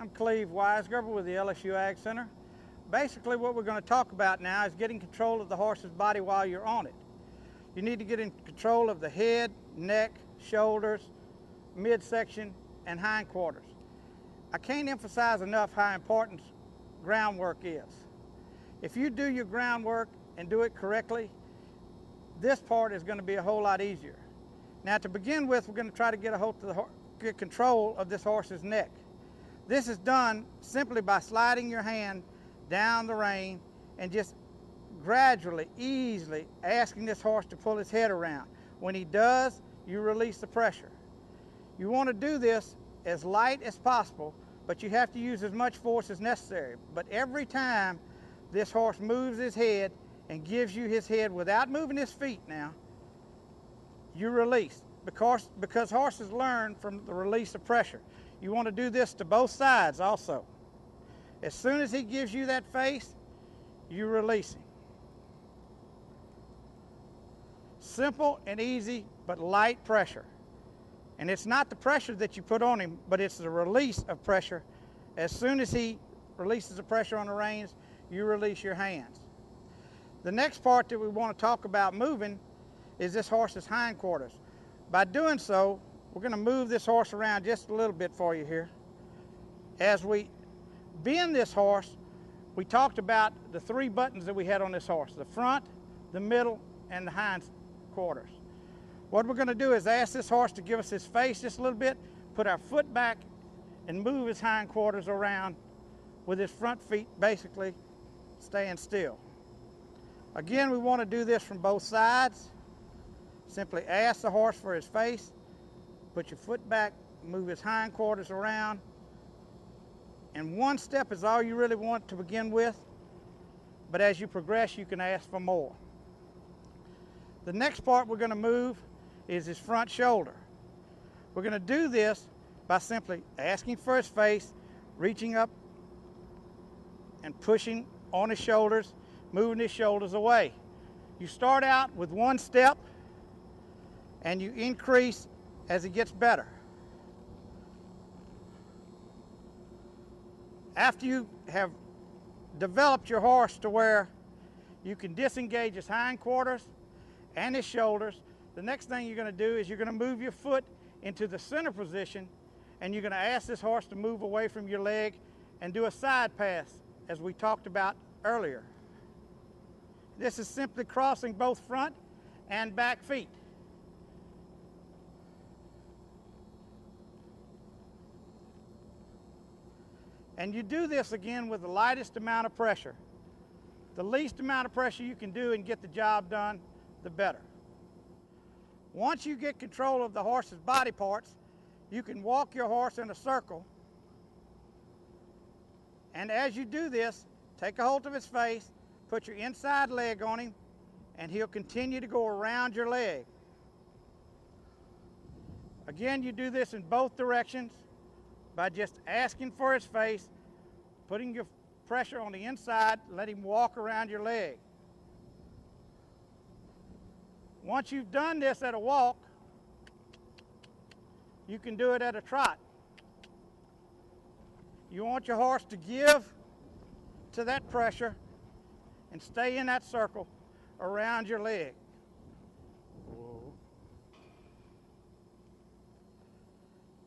I'm Cleve Weisgerber with the LSU Ag Center. Basically what we're going to talk about now is getting control of the horse's body while you're on it. You need to get in control of the head, neck, shoulders, midsection, and hindquarters. I can't emphasize enough how important groundwork is. If you do your groundwork and do it correctly, this part is going to be a whole lot easier. Now to begin with, we're going to try to get control of this horse's neck. This is done simply by sliding your hand down the rein and just gradually, easily asking this horse to pull his head around. When he does, you release the pressure. You want to do this as light as possible, but you have to use as much force as necessary. But every time this horse moves his head and gives you his head without moving his feet now, you release. Because horses learn from the release of pressure. You want to do this to both sides also. As soon as he gives you that face, you release him. Simple and easy, but light pressure. And it's not the pressure that you put on him, but it's the release of pressure. As soon as he releases the pressure on the reins, you release your hands. The next part that we want to talk about moving is this horse's hindquarters. By doing so, we're going to move this horse around just a little bit for you here. As we bend this horse, we talked about the three buttons that we had on this horse: the front, the middle, and the hindquarters. What we're going to do is ask this horse to give us his face just a little bit, put our foot back, and move his hindquarters around with his front feet basically staying still. Again, we want to do this from both sides. Simply ask the horse for his face, put your foot back, move his hindquarters around, and one step is all you really want to begin with, but as you progress, you can ask for more. The next part we're going to move is his front shoulder. We're going to do this by simply asking for his face, reaching up and pushing on his shoulders, moving his shoulders away. You start out with one step and you increase as it gets better. After you have developed your horse to where you can disengage his hindquarters and his shoulders, the next thing you're going to do is you're going to move your foot into the center position, and you're going to ask this horse to move away from your leg and do a side pass, as we talked about earlier. This is simply crossing both front and back feet. And you do this again with the lightest amount of pressure. The least amount of pressure you can do and get the job done, the better. Once you get control of the horse's body parts, you can walk your horse in a circle. And as you do this, take a hold of his face, put your inside leg on him, and he'll continue to go around your leg. Again, you do this in both directions by just asking for his face, putting your pressure on the inside, let him walk around your leg. Once you've done this at a walk, you can do it at a trot. You want your horse to give to that pressure and stay in that circle around your leg.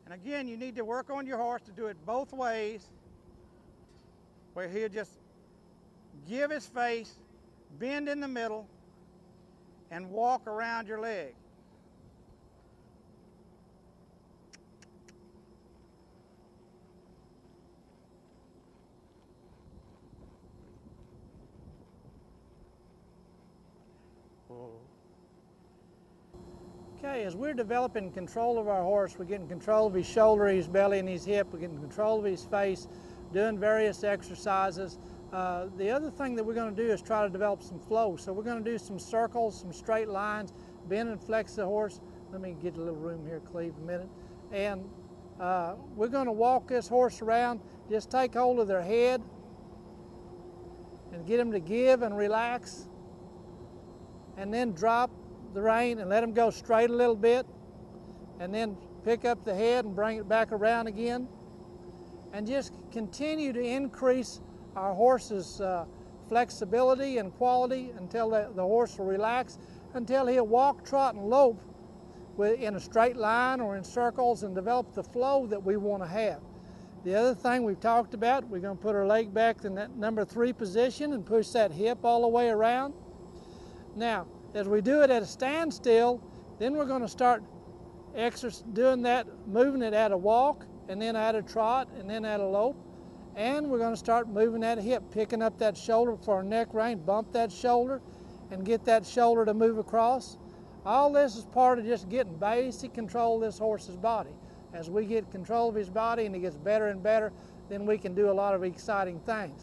And again, you need to work on your horse to do it both ways, where he'll just give his face, bend in the middle, and walk around your leg. Okay, as we're developing control of our horse, we're getting control of his shoulder, his belly, and his hip. We're getting control of his face, doing various exercises. The other thing that we're going to do is try to develop some flow. So we're going to do some circles, some straight lines, bend and flex the horse. Let me get a little room here, Cleve, a minute. And we're going to walk this horse around. Just take hold of their head and get them to give and relax, and then drop the rein and let them go straight a little bit, and then pick up the head and bring it back around again. and just continue to increase our horse's flexibility and quality until the horse will relax, until he'll walk, trot, and lope in a straight line or in circles and develop the flow that we want to have. The other thing we've talked about, we're going to put our leg back in that number 3 position and push that hip all the way around. Now, as we do it at a standstill, then we're going to start doing that, moving it at a walk, and then at a trot, and then at a lope. And we're going to start moving that hip, picking up that shoulder for our neck rein, bump that shoulder, and get that shoulder to move across. All this is part of just getting basic control of this horse's body. As we get control of his body and he gets better and better, then we can do a lot of exciting things.